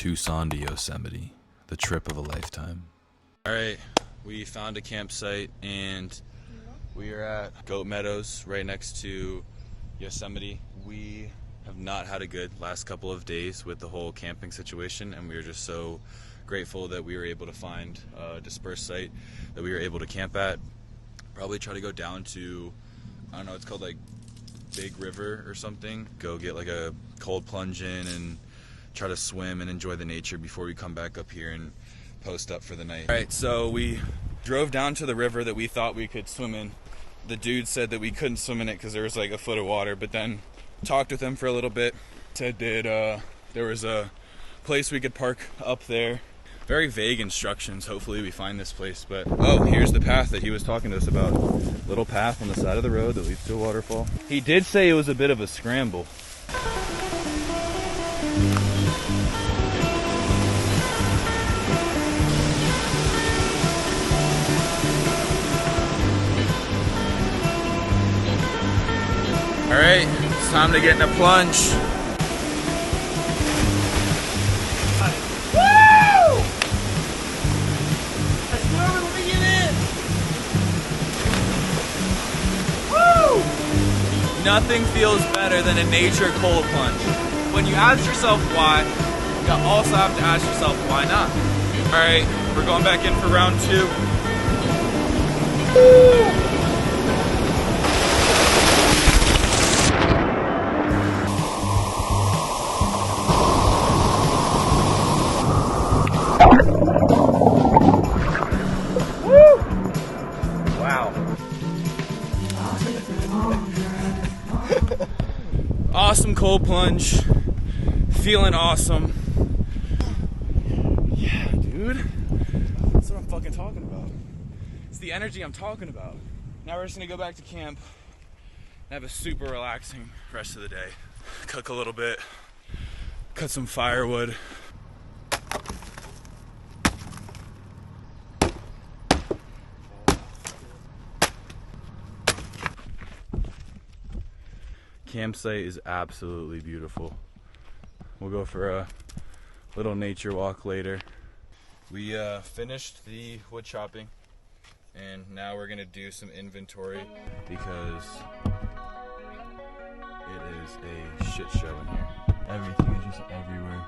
Tucson to Yosemite, the trip of a lifetime. All right, we found a campsite and we are at Goat Meadows right next to Yosemite. We have not had a good last couple of days with the whole camping situation, and we are just so grateful that we were able to find a dispersed site that we were able to camp at. Probably try to go down to, I don't know, it's called like Big River or something. Go get like a cold plunge in and try to swim and enjoy the nature before we come back up here and post up for the night. All right, so we drove down to the river that we thought we could swim in. The dude said that we couldn't swim in it because there was like a foot of water, but then talked with him for a little bit. Said that there was a place we could park up there. Very vague instructions. Hopefully we find this place, but oh, here's the path that he was talking to us about. Little path on the side of the road that leads to a waterfall. He did say it was a bit of a scramble. All right, it's time to get in a plunge. Woo! I swear we're gonna get in. Woo! Nothing feels better than a nature cold plunge. When you ask yourself why, you also have to ask yourself why not. All right, we're going back in for round 2. Woo! Awesome cold plunge, feeling awesome. Yeah, dude, that's what I'm fucking talking about. It's the energy I'm talking about. Now we're just gonna go back to camp and have a super relaxing rest of the day. Cook a little bit, cut some firewood. Campsite is absolutely beautiful. We'll go for a little nature walk later. We finished the wood chopping and now we're gonna do some inventory because it is a shit show in here. Everything is just everywhere.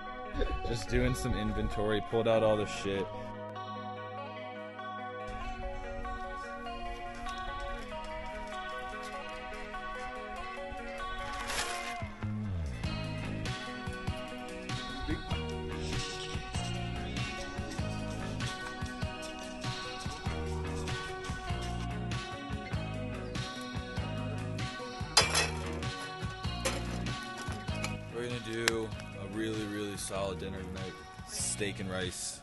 Just doing some inventory, pulled out all the shit. We're gonna do a really solid dinner tonight. Steak and rice.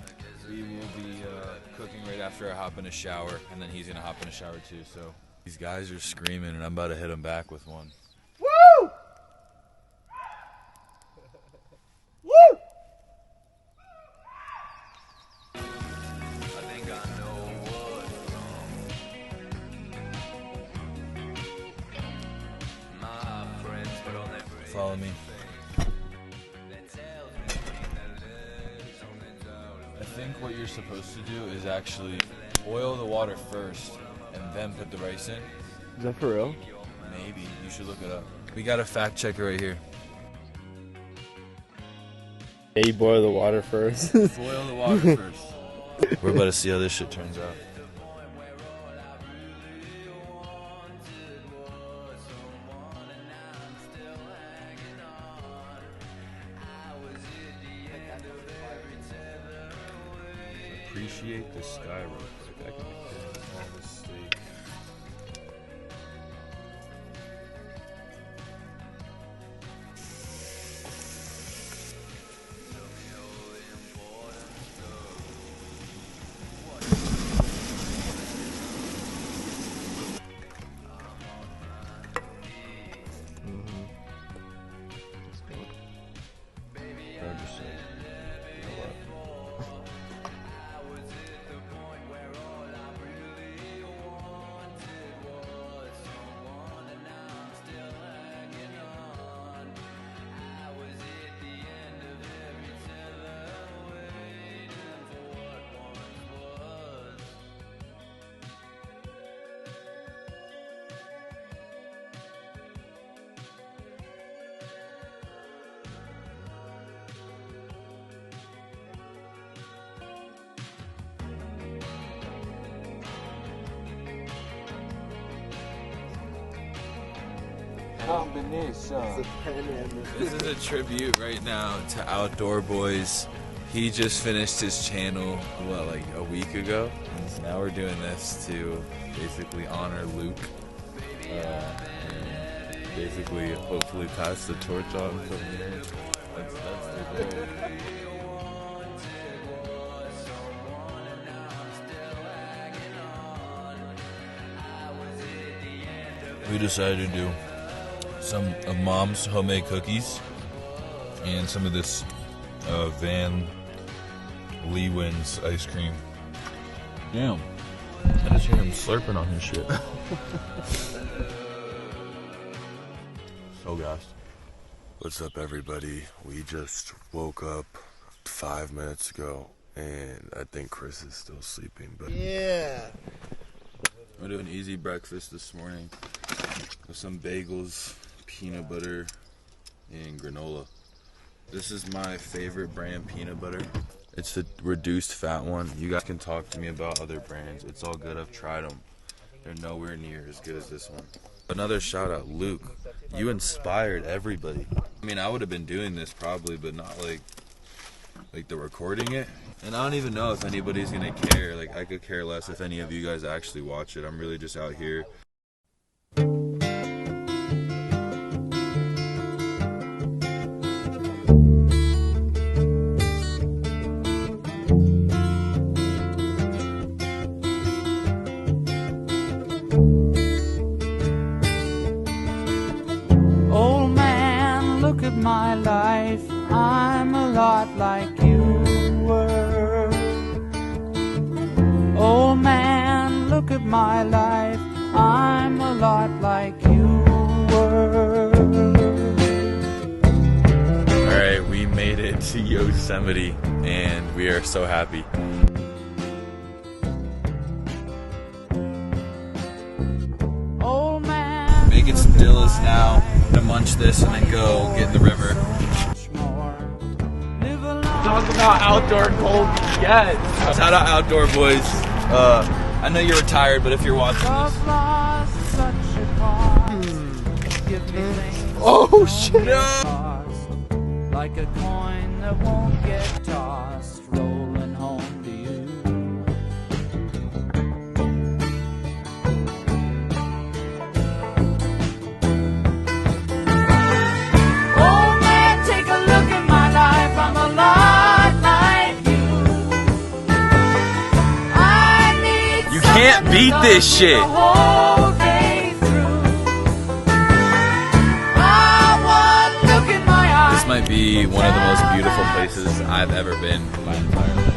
We will be cooking right after I hop in a shower, and then he's gonna hop in a shower too. So these guys are screaming, and I'm about to hit them back with one. Woo! Woo! I think I know what's wrong. My friends, but I'll never follow me. I think what you're supposed to do is actually boil the water first and then put the rice in. Is that for real? Maybe. You should look it up. We got a fact checker right here. Yeah, you boil the water first. Boil the water first. We're about to see how this shit turns out. Appreciate the sky real quick. I can get all this steak. Hard to say. You know what? combination. This is a tribute right now to Outdoor Boys. He just finished his channel, what, like a week ago? And so now we're doing this to basically honor Luke. And basically, hopefully pass the torch on from here. That's the goal. We decided to do some of Mom's homemade cookies and some of this Van Leeuwen's ice cream. Damn. I just hear him slurping on his shit. So gassed. What's up, everybody? We just woke up 5 minutes ago, and I think Chris is still sleeping. But Yeah. I'm doing an easy breakfast this morning with some bagels, peanut butter, and granola. This is my favorite brand peanut butter. It's the reduced fat one. You guys can talk to me about other brands. It's all good. I've tried them. They're nowhere near as good as this one. Another shout out, Luke. You inspired everybody. I mean, I would have been doing this probably, but not like the recording it. And I don't even know if anybody's gonna care. Like, I could care less if any of you guys actually watch it. I'm really just out here. Old man, look at my life. I'm a lot like you were. Old man, look at my life. I'm a lot like you were. Alright, we made it to Yosemite, and we are so happy. Old man, Making some dillas now. Gonna munch this and then go get in the river. Talk about outdoor cold yes. Shout out Outdoor Boys. I know you're retired, but if you're watching this. Oh shit! No! Like a coin that won't get tossed, rolling home to you. Oh man, take a look at my life. I'm a lot like you. I need You can't someone to beat love this me shit. the whole day through. I want to look in my eyes. This might be one of the most beautiful places I've ever been in my entire life.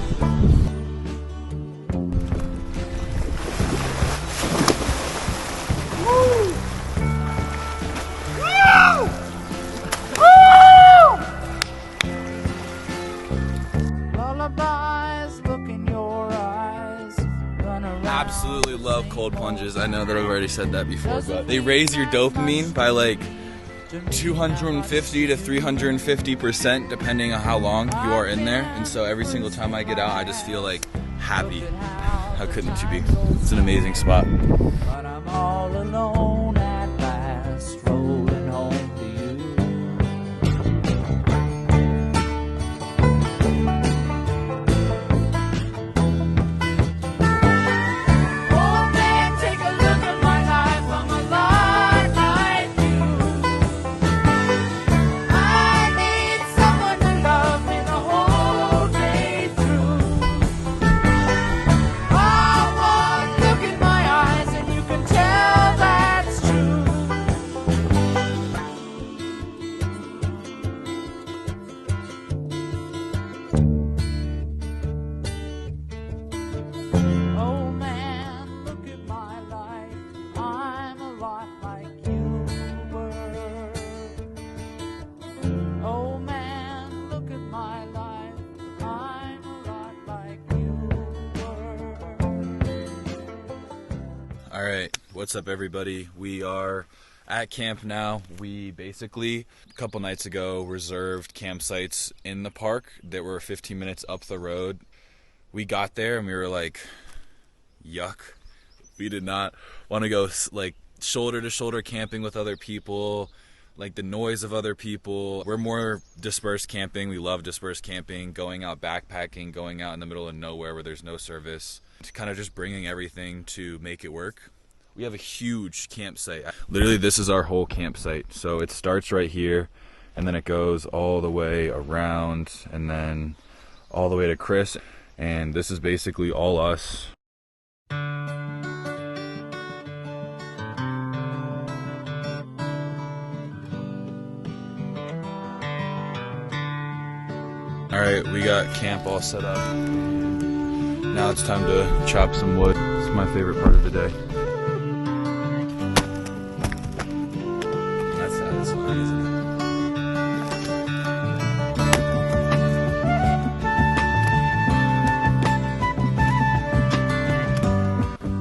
Lullabies, look in your eyes. Run around. Absolutely love cold plunges. I know that I've already said that before, but they raise your dopamine by like 250 to 350% depending on how long you are in there. And so every single time I get out, I just feel like happy. How couldn't you be? It's an amazing spot. But I'm all alone at last, rolling home to you. Oh man, take a look at my life. I'm a lot like you. I need someone to love me the whole day through. I want to look in my eyes and you can tell that's true. Oh man, look at my life. I'm a lot like you were. Oh man, look at my life. I'm a lot like you were. All right, what's up, everybody? We are at camp now. We basically, a couple nights ago, reserved campsites in the park that were 15 minutes up the road. We got there and we were like, yuck. We did not want to go like shoulder to shoulder camping with other people, like the noise of other people. We're more dispersed camping. We love dispersed camping, going out backpacking, going out in the middle of nowhere where there's no service, kind of just bringing everything to make it work. We have a huge campsite. Literally, this is our whole campsite. So it starts right here, and then it goes all the way around, and then all the way to Chris. And this is basically all us. Alright, we got camp all set up. Now it's time to chop some wood. It's my favorite part of the day. That's satisfying, isn't it?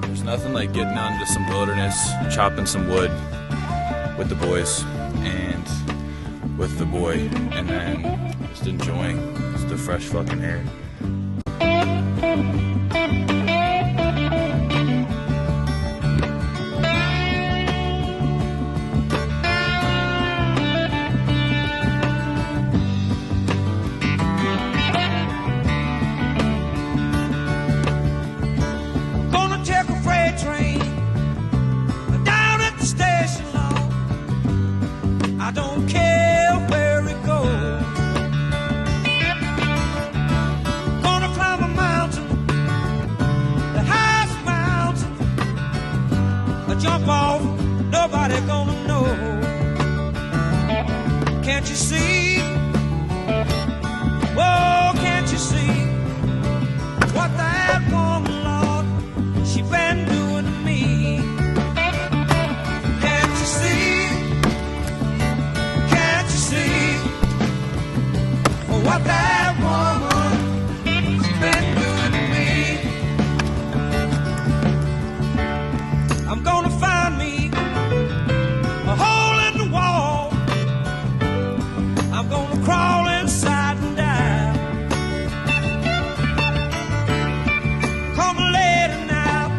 There's nothing like getting out into some wilderness, chopping some wood with the boys and with the boy, and then just enjoying just the fresh fucking air. Gonna take a freight train down at the station, Lord. I don't care where it goes. Gonna climb a mountain, the highest mountain. I jump off, nobody gonna know. Can't you see? Whoa, can't you see what that woman, Lord, she been doing to me? Can't you see? Can't you see what that woman, she been doing to me? I'm gonna find me a hole in the wall. I'm gonna crawl inside and die. Come later now,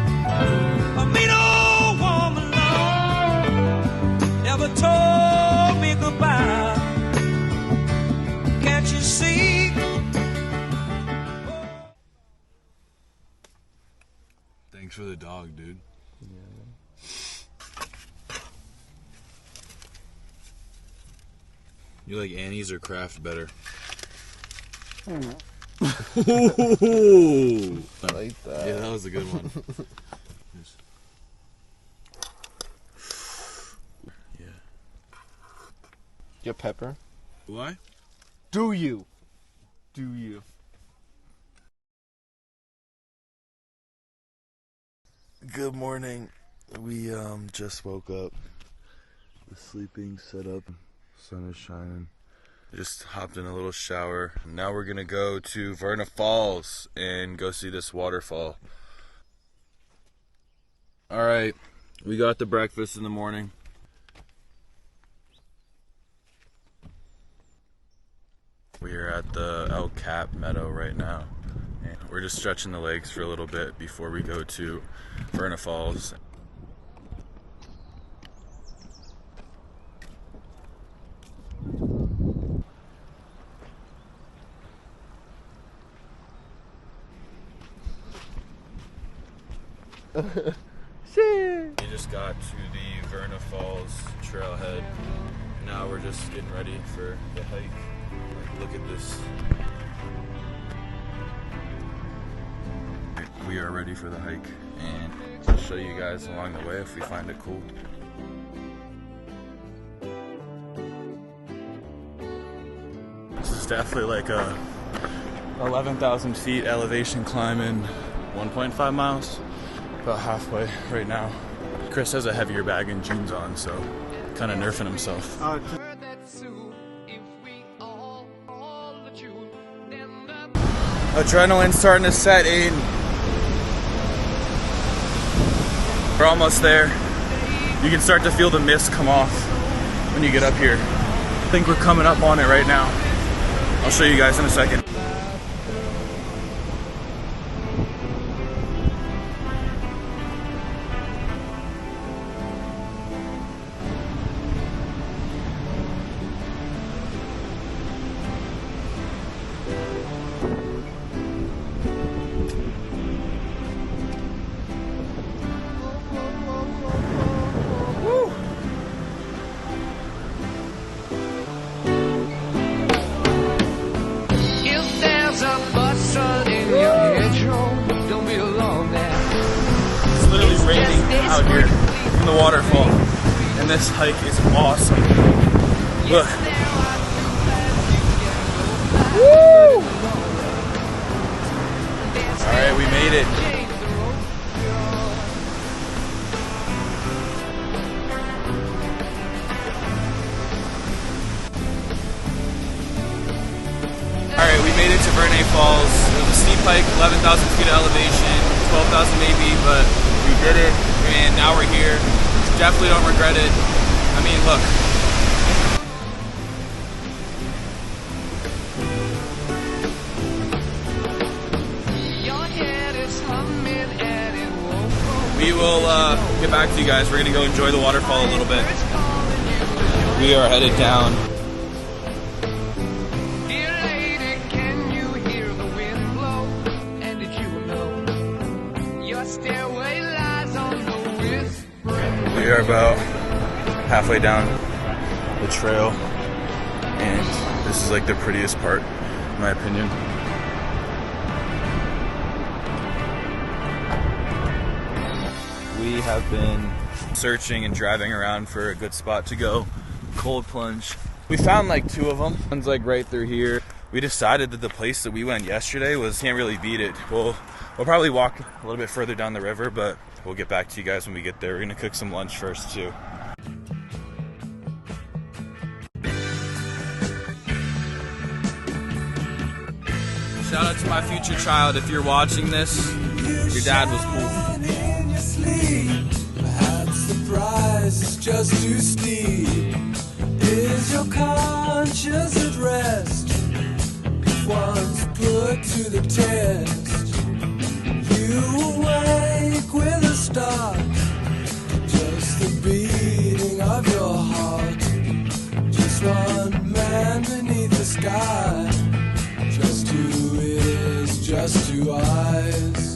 a mean old woman, Lord, never told me goodbye. Can't you see? Thanks for the dog, dude. You like Annie's or Kraft better? I like that. Yeah, that was a good one. Yeah. You have pepper? Why? Do you? Do you? Good morning. We just woke up. The sleeping set up. Sun is shining. Just hopped in a little shower. Now we're gonna go to Verna Falls and go see this waterfall. Alright, we got the breakfast in the morning. We are at the El Cap Meadow right now. And we're just stretching the legs for a little bit before we go to Verna Falls. Shit. We just got to the Verna Falls trailhead. Now we're just getting ready for the hike. Like, look at this. We are ready for the hike, and I'll show you guys along the way if we find it cool. This is definitely like a 11,000 feet elevation climb in 1.5 miles. About halfway right now. Chris has a heavier bag and jeans on, so kind of nerfing himself. Adrenaline's starting to set in. We're almost there. You can start to feel the mist come off when you get up here. I think we're coming up on it right now. I'll show you guys in a second. out here from the waterfall, and this hike is awesome. Look. Woo! All right, we made it. Alright, we made it to Vernay Falls. It was a steep hike, 11,000 feet of elevation, 12,000 maybe, but we did it, and now we're here. Definitely don't regret it. I mean, look. We will get back to you guys. We're going to go enjoy the waterfall a little bit. We are headed down. We are about halfway down the trail, and this is like the prettiest part, in my opinion. We have been searching and driving around for a good spot to go cold plunge. We found like 2 of them. One's like right through here. We decided that the place that we went yesterday can't really beat it. We'll probably walk a little bit further down the river, but we'll get back to you guys when we get there. We're gonna cook some lunch first too. Shout out to my future child. If you're watching this, your dad was cool. Perhaps the price is just too steep. Is your conscience at rest? If once put to the test, you awake with a start. Just the beating of your heart. Just one man beneath the sky. Just 2 ears, just 2 eyes.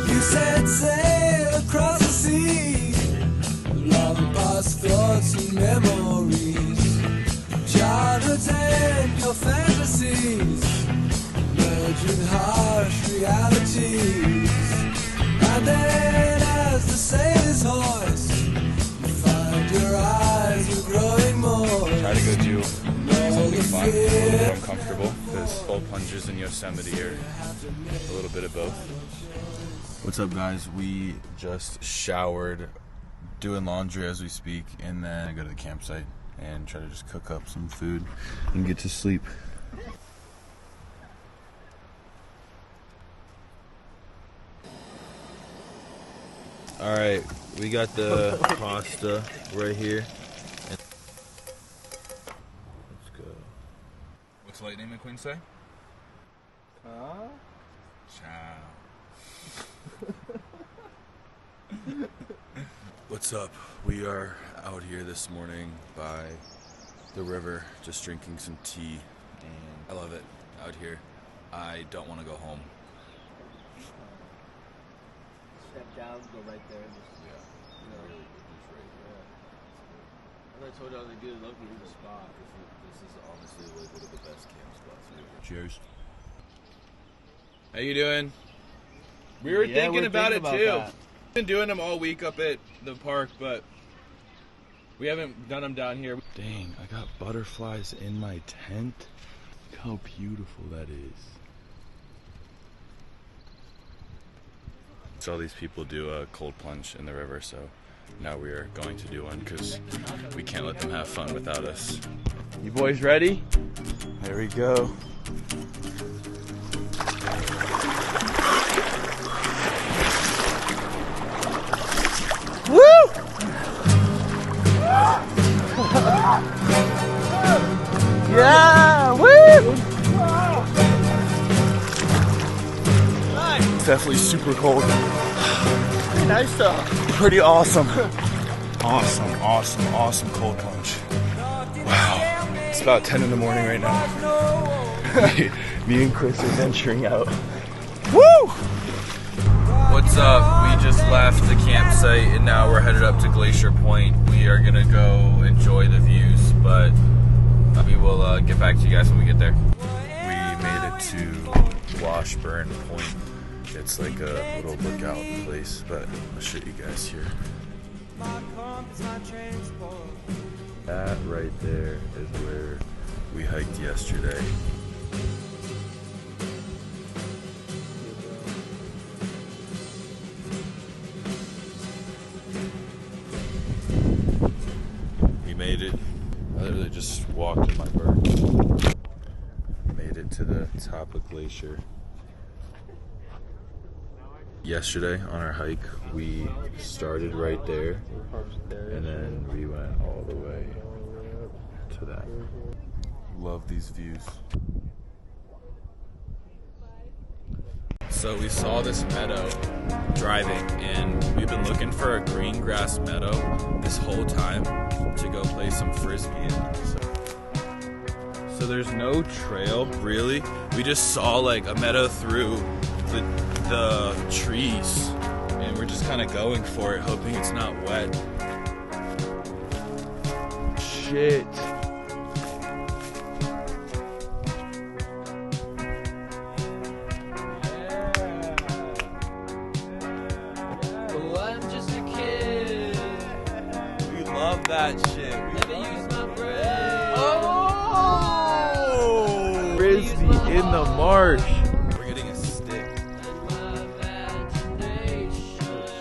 You set sail across the sea, long past thoughts and memories, childhood's and your fantasies, merge with harsh realities. And then as the sailor's hoist, you find your eyes were growing more. Try to go do something fun, a little bit uncomfortable, because cold plunges in Yosemite are a little bit of both. What's up, guys? We just showered, doing laundry as we speak, and then I go to the campsite and try to just cook up some food and get to sleep. All right, we got the pasta right here. Let's go. What's Lightning McQueen say? Ciao. What's up? We are out here this morning by the river, just drinking some tea, and I love it out here. I don't want to go home. Step down, go right there. Yeah. I told you I was a good looking in the spot. This is honestly like one of the best camp spots ever. Cheers. How you doing? We were thinking about it too. We've been doing them all week up at the park, but we haven't done them down here. Dang, I got butterflies in my tent. Look how beautiful that is. So all these people do a cold plunge in the river, so now we are going to do one because we can't let them have fun without us. You boys ready? There we go. Woo! Yeah! Woo! It's definitely super cold. Pretty nice though. Pretty awesome. Awesome cold plunge. Wow. It's about 10 in the morning right now. Me and Chris are venturing out. Woo! What's up? We just left the campsite and now we're headed up to Glacier Point. We are gonna go enjoy the views, but we will get back to you guys when we get there. to Washburn Point. It's like a little lookout place, but I'll show you guys here. That right there is where we hiked yesterday. We made it. I literally just walked in my bird. Made it to the top of Glacier. Yesterday on our hike, we started right there, and then we went all the way to that. Love these views. So we saw this meadow driving, and we've been looking for a green grass meadow this whole time to go play some frisbee in. So there's no trail, really. We just saw like a meadow through the trees, and we're just kind of going for it, hoping it's not wet. Shit. Oh, I'm just a kid. We love that shit. Never use my brain. Oh! Frisbee in the marsh. We're getting a stick.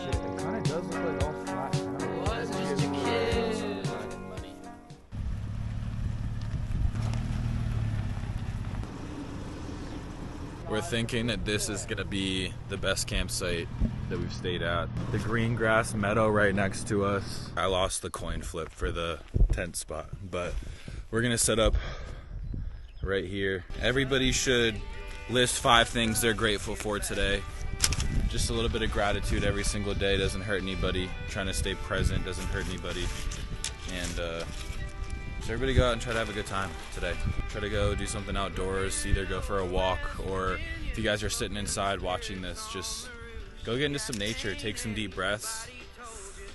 It kind of does look like all flat. Oh, I'm just a kid. We're thinking that this is gonna be the best campsite that we've stayed at. The green grass meadow right next to us. I lost the coin flip for the tent spot, but we're gonna set up right here. Everybody should list 5 things they're grateful for today. Just a little bit of gratitude every single day doesn't hurt anybody. Trying to stay present doesn't hurt anybody. And so everybody go out and try to have a good time today. Try to go do something outdoors, either go for a walk, or if you guys are sitting inside watching this, just go get into some nature, take some deep breaths.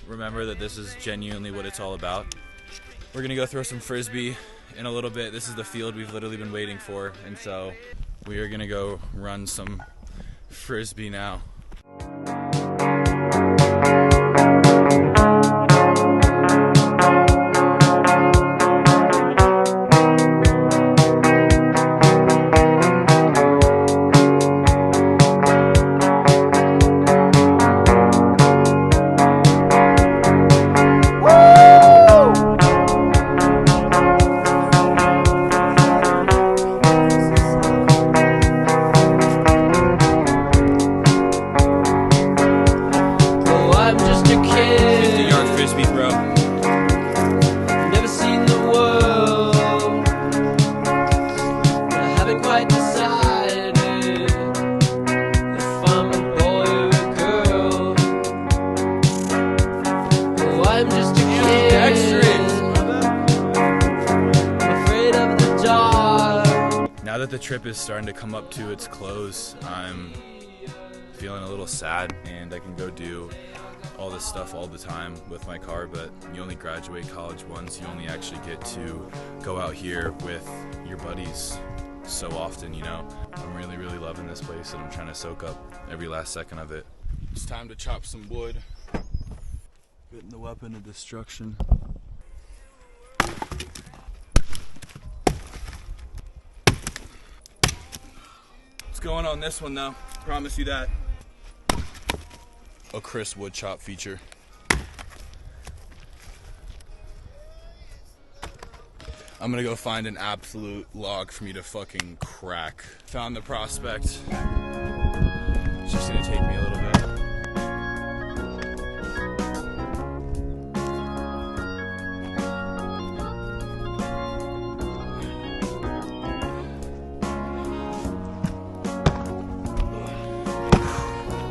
Remember that this is genuinely what it's all about. We're gonna go throw some frisbee in a little bit. This is the field we've literally been waiting for, and so we are gonna go run some frisbee now. Now that the trip is starting to come up to its close, I'm feeling a little sad, and I can go do all this stuff all the time with my car, but you only graduate college once. You only actually get to go out here with your buddies so often, you know. I'm really, really loving this place, and I'm trying to soak up every last second of it. It's time to chop some wood. Getting the weapon of destruction. Going on this one though, promise you that. A Chris wood chop feature. I'm gonna go find an absolute log for me to fucking crack. Found the prospect. It's just gonna take me a little bit.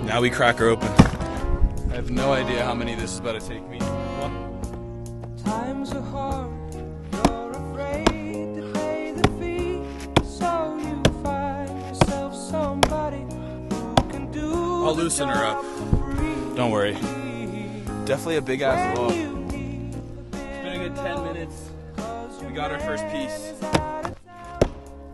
Now we crack her open. I have no idea how many this is about to take me. Times are hard, you're afraid to pay the fee, so you find yourself somebody who can do. I'll loosen her up. Don't worry. Definitely a big ass log. It's been a good 10 minutes. We got our first piece.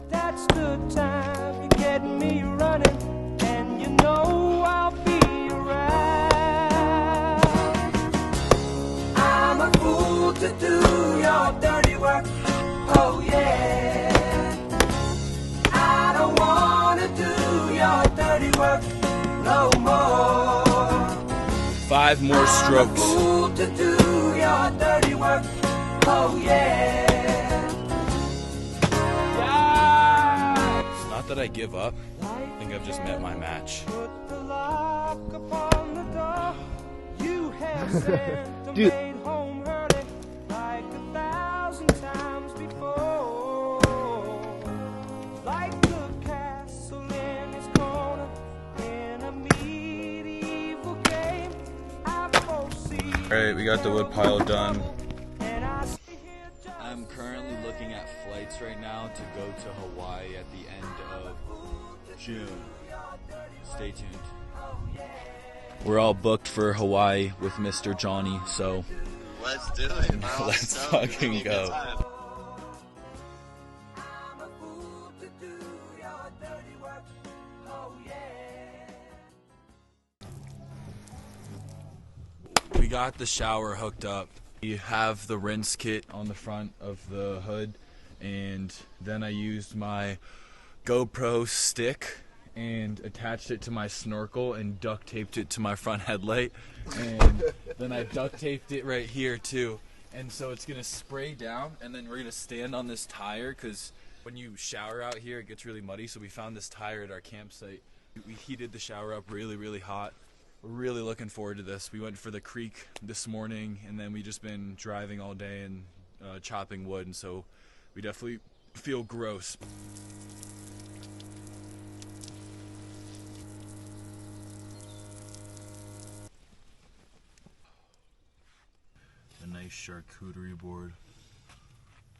That's good time. set me running, and you know I'll be around. I'm a fool to do your dirty work, oh yeah. I don't wanna do your dirty work no more. 5 more strokes. I'm a fool to do your dirty work, oh yeah. It's not that I give up. I think I've just met my match. Put the lock upon the door. You have sent the Dude. maid home early like 1,000 times before. Like the castle in its corner in a medieval game. I foresee. Alright, we got the wood pile done. And I see here just I'm currently looking at flights right now to go to Hawaii at the end of June. Stay tuned. We're all booked for Hawaii with Mr. Johnny, so Let's do it, bro. let's So, fucking it's go. time. I'm a fool to do your dirty work, oh yeah. We got the shower hooked up. You have the rinse kit on the front of the hood, and then I used my GoPro stick and attached it to my snorkel and duct taped it to my front headlight, and then I duct taped it right here too. And so it's gonna spray down, and then we're gonna stand on this tire because when you shower out here it gets really muddy. So we found this tire at our campsite. We heated the shower up really hot. We're really looking forward to this. We went for the creek this morning, and then we just been driving all day and chopping wood, and so we definitely feel gross. A nice charcuterie board.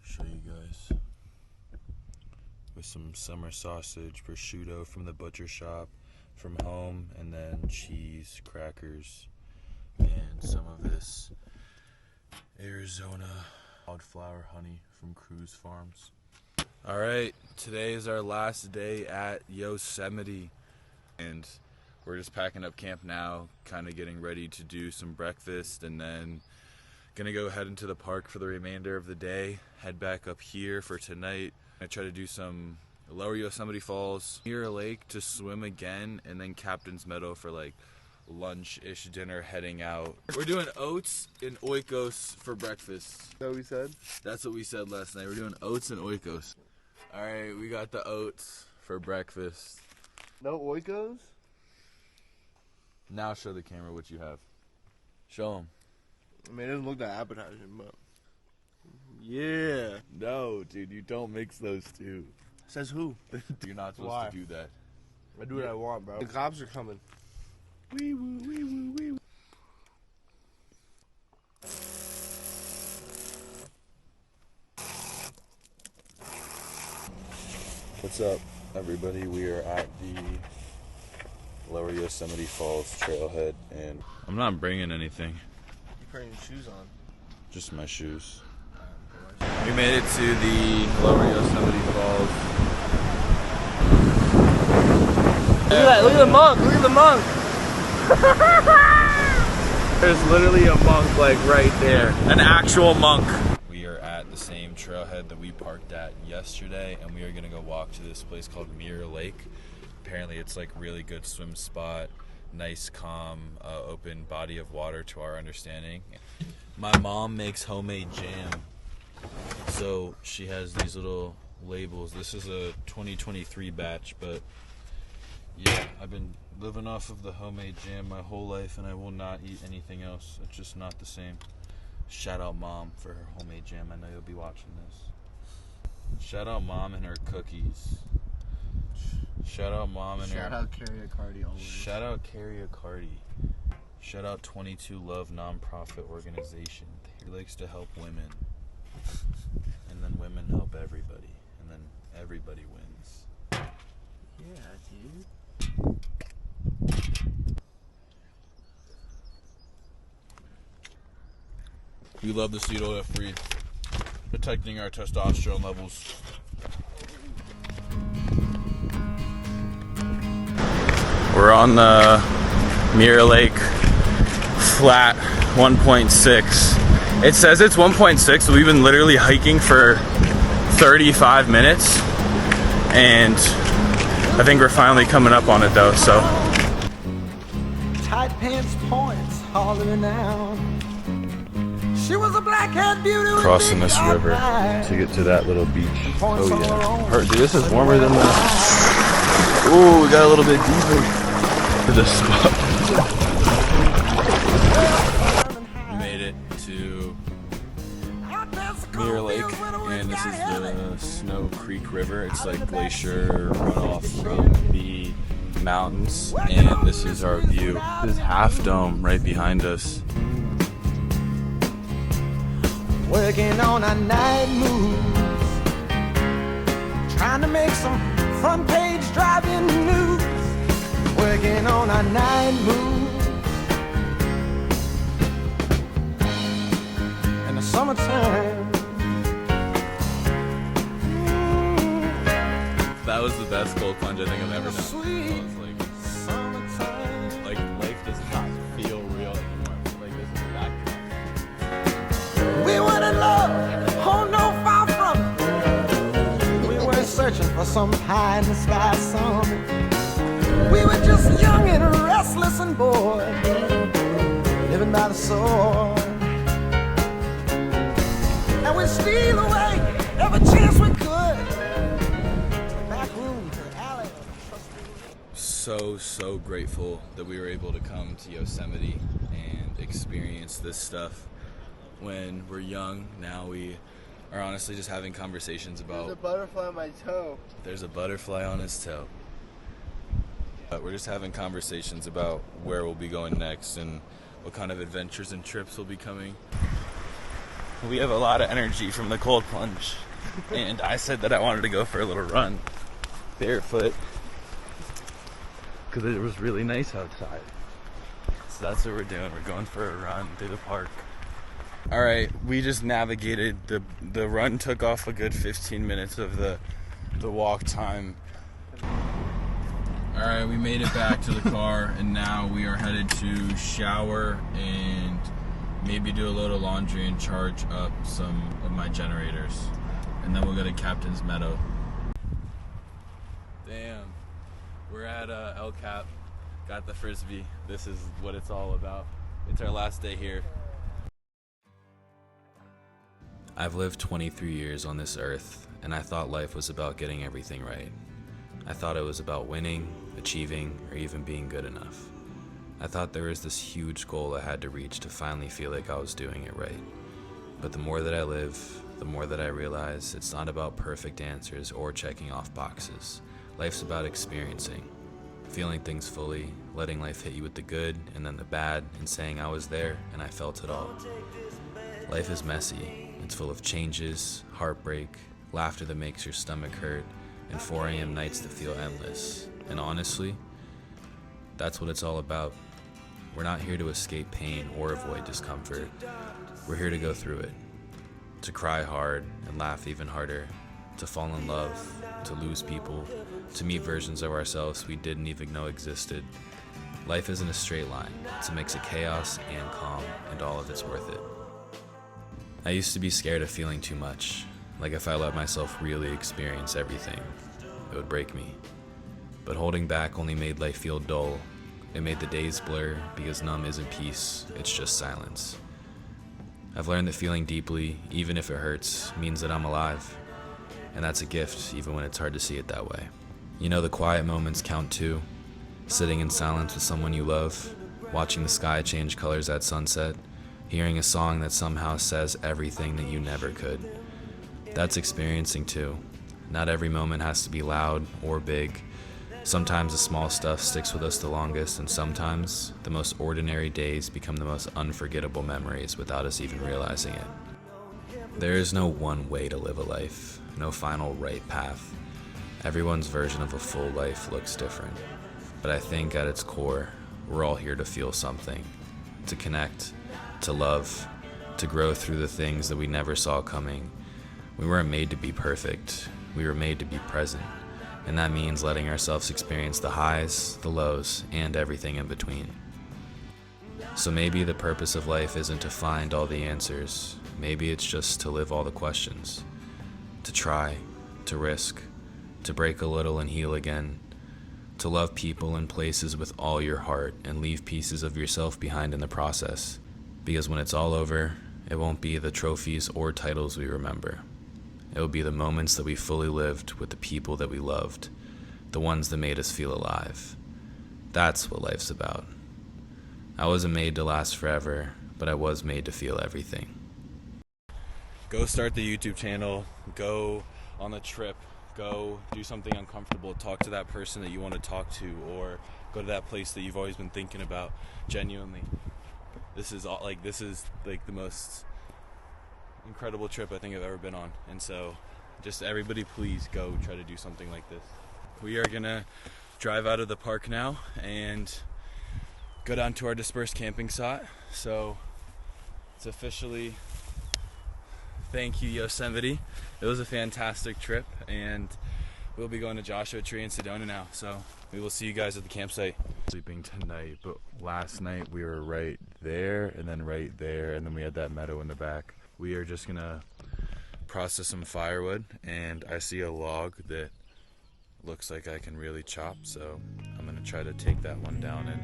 Show you guys. With some summer sausage, prosciutto from the butcher shop from home, and then cheese, crackers, and some of this Arizona wildflower honey from Cruz Farms. All right, today is our last day at Yosemite, and we're just packing up camp now, kind of getting ready to do some breakfast, and then gonna go head into the park for the remainder of the day, head back up here for tonight. I try to do some Lower Yosemite Falls, Mirror Lake to swim again, and then Captain's Meadow for like lunch-ish dinner heading out. We're doing oats and oikos for breakfast. Is that what we said? That's what we said last night. We're doing oats and oikos. All right, we got the oats for breakfast. No oikos? Now show the camera what you have. Show them. I mean, it doesn't look that appetizing, but... Yeah. No, dude, you don't mix those two. Says who? You're not supposed Why? to do that. I do what I want, bro. The cops are coming. Wee woo, wee woo, wee woo. What's up, everybody? We are at the Lower Yosemite Falls trailhead, and I'm not bringing anything. You're putting your shoes on. Just my shoes. We made it to the Lower Yosemite Falls. Look at that, look at the monk, look at the monk. There's literally a monk like right there. An actual monk. We are at the same trailhead that we parked at yesterday, and we are gonna go walk to this place called Mirror Lake. Apparently it's like really good swim spot, nice calm open body of water to our understanding. My mom makes homemade jam, so she has these little labels. This is a 2023 batch, but yeah, I've been living off of the homemade jam my whole life, and I will not eat anything else. It's just not the same. Shout out Mom for her homemade jam. I know you'll be watching this. Shout out Mom and her cookies. Shout out Mom and Shout her... out Carrie Accardi always. Shout out Carrie Accardi. Shout out 22 Love nonprofit organization. He likes to help women. And then women help everybody. And then everybody wins. Yeah, dude. We love the seed oil free, protecting our testosterone levels. We're on the Mirror Lake flat 1.6. It says it's 1.6, so we've been literally hiking for 35 minutes, and I think we're finally coming up on it though, so. Tight pants points hollering out. She was a black-haired beauty with Crossing big this dark river eyes. to get to that little beach. Points Oh on her yeah. own. Dude, this is warmer than the... Ooh, we got a little bit deeper to this spot. We made it to Mirror Lake, and this is the Snow Creek River. It's like glacier runoff from the mountains, and this is our view. This is Half Dome right behind us. Working on a night move, trying to make some front page driving news. Working on a night move in the summertime. That was the best cold plunge I think I've ever done. Sweet I was summertime. like life does not feel real anymore. Like this is back. We were in love, oh no, far from it. We were searching for some high in the sky summit. We were just young and restless and bored, living by the sword. And we steal away every chance we could. Back room to the alley. So grateful that we were able to come to Yosemite and experience this stuff when we're young. Now we are honestly just having conversations There's a about butterfly on my toe. there's a butterfly on his toe. We're just having conversations about where we'll be going next and what kind of adventures and trips will be coming. We have a lot of energy from the cold plunge, and I said that I wanted to go for a little run barefoot because it was really nice outside. So that's what we're doing. We're going for a run through the park. All right, we just navigated the run. Took off a good 15 minutes of the walk time. All right, we made it back to the car, and now we are headed to shower and maybe do a load of laundry and charge up some of my generators, and then we'll go to Captain's Meadow. Damn, we're at El Cap. Got the Frisbee. This is what it's all about. It's our last day here. I've lived 23 years on this earth, and I thought life was about getting everything right. I thought it was about winning, achieving, or even being good enough. I thought there was this huge goal I had to reach to finally feel like I was doing it right. But the more that I live, the more that I realize it's not about perfect answers or checking off boxes. Life's about experiencing, feeling things fully, letting life hit you with the good and then the bad, and saying I was there and I felt it all. Life is messy. It's full of changes, heartbreak, laughter that makes your stomach hurt, and 4 a.m. nights that feel endless. And honestly, that's what it's all about. We're not here to escape pain or avoid discomfort. We're here to go through it. To cry hard and laugh even harder. To fall in love. To lose people. To meet versions of ourselves we didn't even know existed. Life isn't a straight line. It's a mix of chaos and calm, and all of it's worth it. I used to be scared of feeling too much. Like if I let myself really experience everything, it would break me. But holding back only made life feel dull. It made the days blur, because numb isn't peace, it's just silence. I've learned that feeling deeply, even if it hurts, means that I'm alive. And that's a gift, even when it's hard to see it that way. You know, the quiet moments count too. Sitting in silence with someone you love, watching the sky change colors at sunset, hearing a song that somehow says everything that you never could. That's experiencing too. Not every moment has to be loud or big. Sometimes the small stuff sticks with us the longest, and sometimes the most ordinary days become the most unforgettable memories without us even realizing it. There is no one way to live a life, no final right path. Everyone's version of a full life looks different. But I think at its core, we're all here to feel something, to connect, to love, to grow through the things that we never saw coming. We weren't made to be perfect. We were made to be present. And that means letting ourselves experience the highs, the lows, and everything in between. So maybe the purpose of life isn't to find all the answers. Maybe it's just to live all the questions. To try, to risk, to break a little and heal again. To love people and places with all your heart and leave pieces of yourself behind in the process. Because when it's all over, it won't be the trophies or titles we remember. It will be the moments that we fully lived with the people that we loved, the ones that made us feel alive. That's what life's about. I wasn't made to last forever, but I was made to feel everything. Go start the YouTube channel, go on the trip, go do something uncomfortable, talk to that person that you want to talk to, or go to that place that you've always been thinking about, genuinely. This is the most incredible trip I think I've ever been on, and so just everybody please go try to do something like this. We are gonna drive out of the park now and go down to our dispersed camping spot. So it's officially thank you, Yosemite. It was a fantastic trip, and we'll be going to Joshua Tree in Sedona now, so we will see you guys at the campsite. Sleeping tonight, but last night we were right there and then right there, and then we had that meadow in the back. We are just gonna process some firewood, and I see a log that looks like I can really chop, so I'm gonna try to take that one down and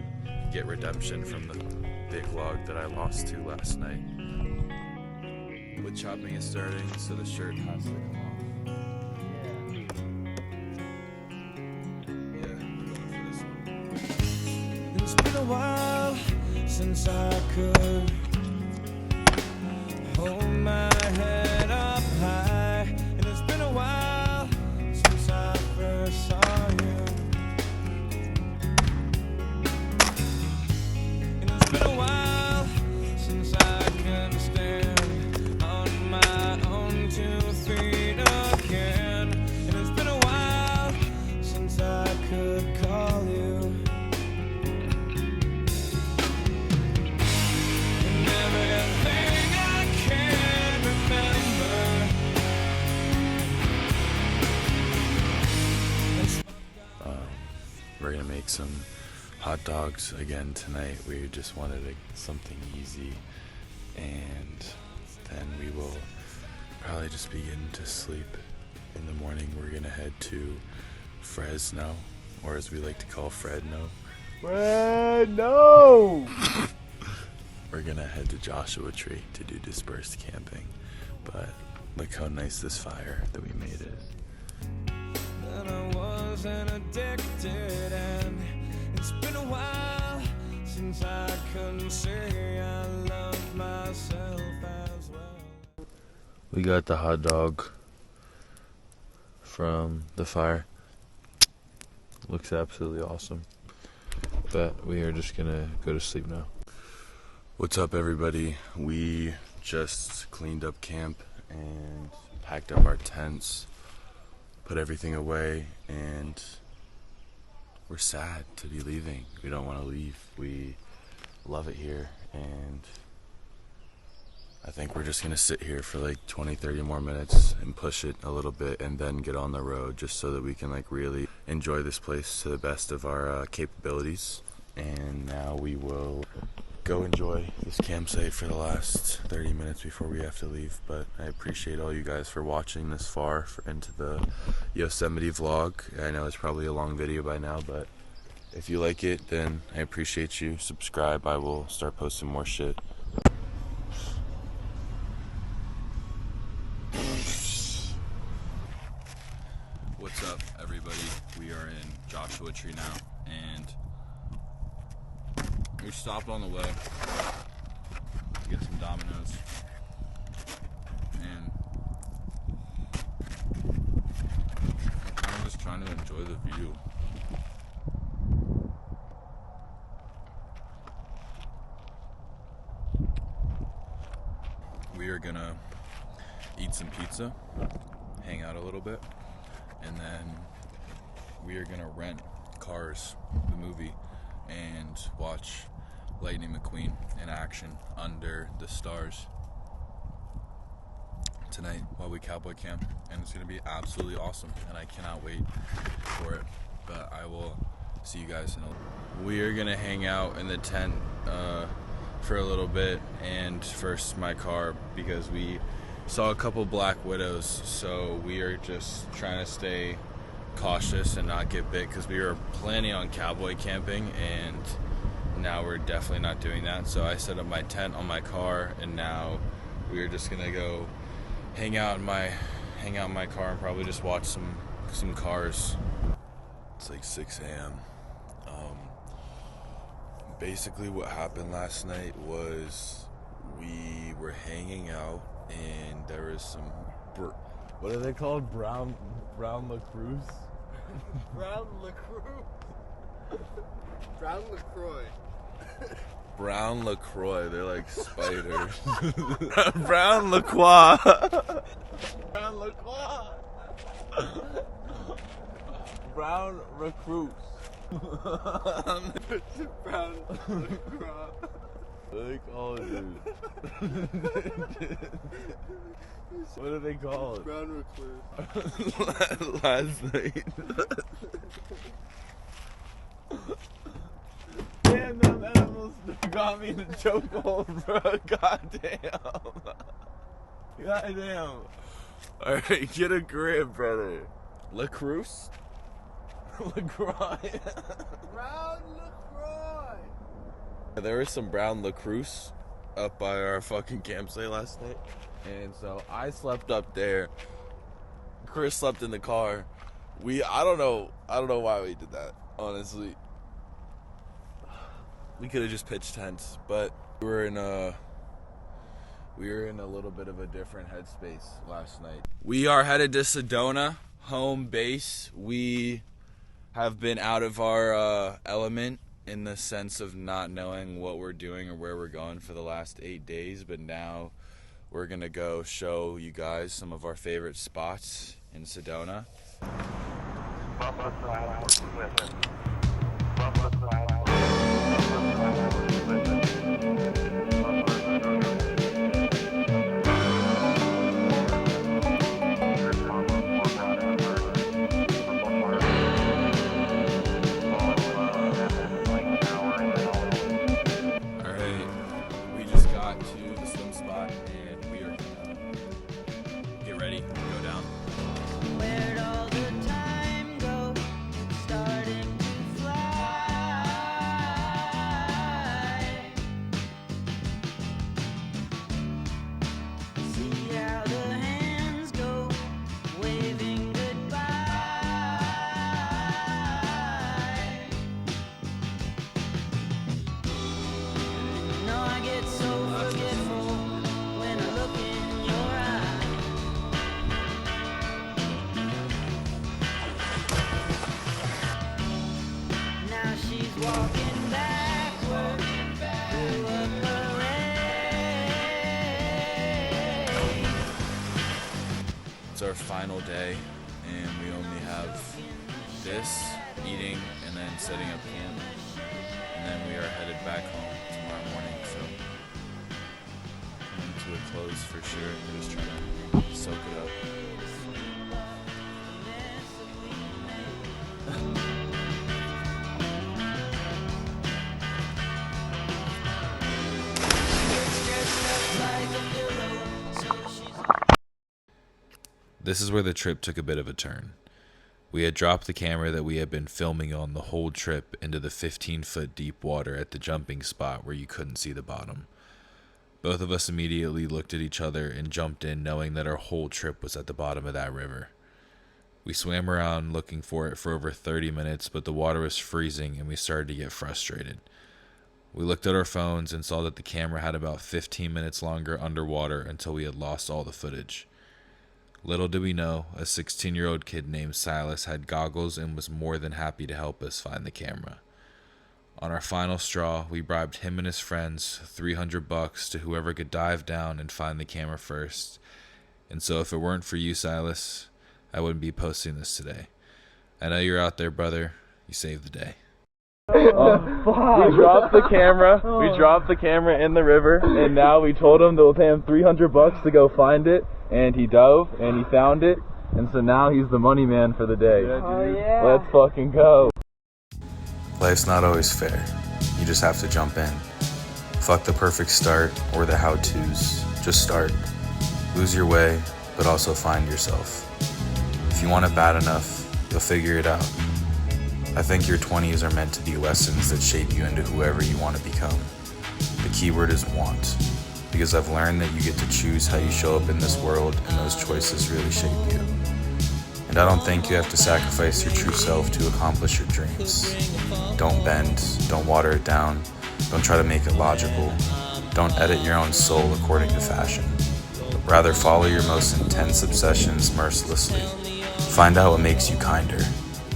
get redemption from the big log that I lost to last night. Wood chopping is starting, so the shirt has to come off. Yeah, we're going for this one. It's been a while since I could hold my head up high, and it's been a while since I first saw you. And it's been a while since I can stand on my own 2 feet again, and it's been a while since I could call you. And everything I can remember. We're gonna make some hot dogs again tonight. We just wanted something easy, and then we will probably just be getting to sleep. In the morning we're gonna head to Fresno, or as we like to call Fredno. No! We're gonna head to Joshua Tree to do dispersed camping, but look how nice this fire that we made is. And I wasn't addicted, and it's been a while since I couldn't say I love myself as well. We got the hot dog from the fire. Looks absolutely awesome. But we are just gonna go to sleep now. What's up, everybody? We just cleaned up camp and packed up our tents, put everything away, and we're sad to be leaving. We don't want to leave. We love it here, and I think we're just gonna sit here for like 20-30 more minutes and push it a little bit, and then get on the road, just so that we can like really enjoy this place to the best of our capabilities. And now we will go enjoy this campsite for the last 30 minutes before we have to leave. But I appreciate all you guys for watching this far into the Yosemite vlog. I know it's probably a long video by now, but if you like it, then I appreciate you. Subscribe. I will start posting more shit. What's up, everybody? We are in Joshua Tree now, and we stopped on the way to get some Domino's, and I'm just trying to enjoy the view. We are gonna eat some pizza, hang out a little bit, and then we are gonna rent Cars, the movie, and watch Lightning McQueen in action under the stars. tonight while we cowboy camp, and it's going to be absolutely awesome, and I cannot wait for it. But I will see you guys in a... We are going to hang out in the tent for a little bit, and first my car, because we saw a couple black widows, so we are just trying to stay cautious and not get bit, because we were planning on cowboy camping, and now we're definitely not doing that. So I set up my tent on my car, and now we're just gonna go hang out in my car and probably just watch some cars. It's like 6 a.m. Basically what happened last night was we were hanging out, and there was some what are they called? Brown LaCruz? Brown LaCruz. Brown LaCroix. Brown LaCroix, they're like spiders. Brown LaCroix. Brown LaCroix. Brown recruits. Brown LaCroix. What are they called, dude? What are they called? Brown recluse. Last night. Damn, them animals got me in a chokehold, bro. Goddamn. Goddamn. Alright, get a grip, brother. LaCruz? LaCroix. Brown LaCroix. There was some brown LaCruz up by our fucking campsite last night, and so I slept up there. Chris slept in the car. I don't know why we did that, honestly. We could have just pitched tents, but we were in a little bit of a different headspace last night. We are headed to Sedona, home base. We have been out of our element in the sense of not knowing what we're doing or where we're going for the last 8 days, but now we're gonna go show you guys some of our favorite spots in Sedona. It's our final day, and we only have this, eating, and then setting up camp, and then we are headed back home tomorrow morning, so coming to a close for sure. We're just trying to soak it up. This is where the trip took a bit of a turn. We had dropped the camera that we had been filming on the whole trip into the 15-foot deep water at the jumping spot where you couldn't see the bottom. Both of us immediately looked at each other and jumped in, knowing that our whole trip was at the bottom of that river. We swam around looking for it for over 30 minutes, but the water was freezing and we started to get frustrated. We looked at our phones and saw that the camera had about 15 minutes longer underwater until we had lost all the footage. Little did we know, a 16-year-old kid named Silas had goggles and was more than happy to help us find the camera. On our final straw, we bribed him and his friends $300 to whoever could dive down and find the camera first. And so if it weren't for you, Silas, I wouldn't be posting this today. I know you're out there, brother. You saved the day. We dropped the camera. We dropped the camera in the river, and now we told him that we'll pay him $300 to go find it. and he dove and he found it, and so now he's the money man for the day. Oh yeah. Let's fucking go. Life's not always fair. You just have to jump in. Fuck the perfect start or the how-tos. Just start. Lose your way, but also find yourself. If you want it bad enough, you'll figure it out. I think your 20s are meant to be lessons that shape you into whoever you want to become. The key word is want, because I've learned that you get to choose how you show up in this world, and those choices really shape you. And I don't think you have to sacrifice your true self to accomplish your dreams. Don't bend, don't water it down, don't try to make it logical, don't edit your own soul according to fashion. Rather, follow your most intense obsessions mercilessly. Find out what makes you kinder,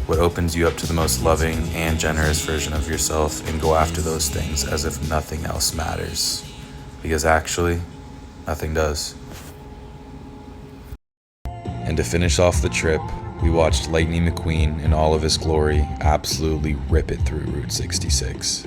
what opens you up to the most loving and generous version of yourself, and go after those things as if nothing else matters. Because actually, nothing does. And to finish off the trip, we watched Lightning McQueen in all of his glory absolutely rip it through Route 66.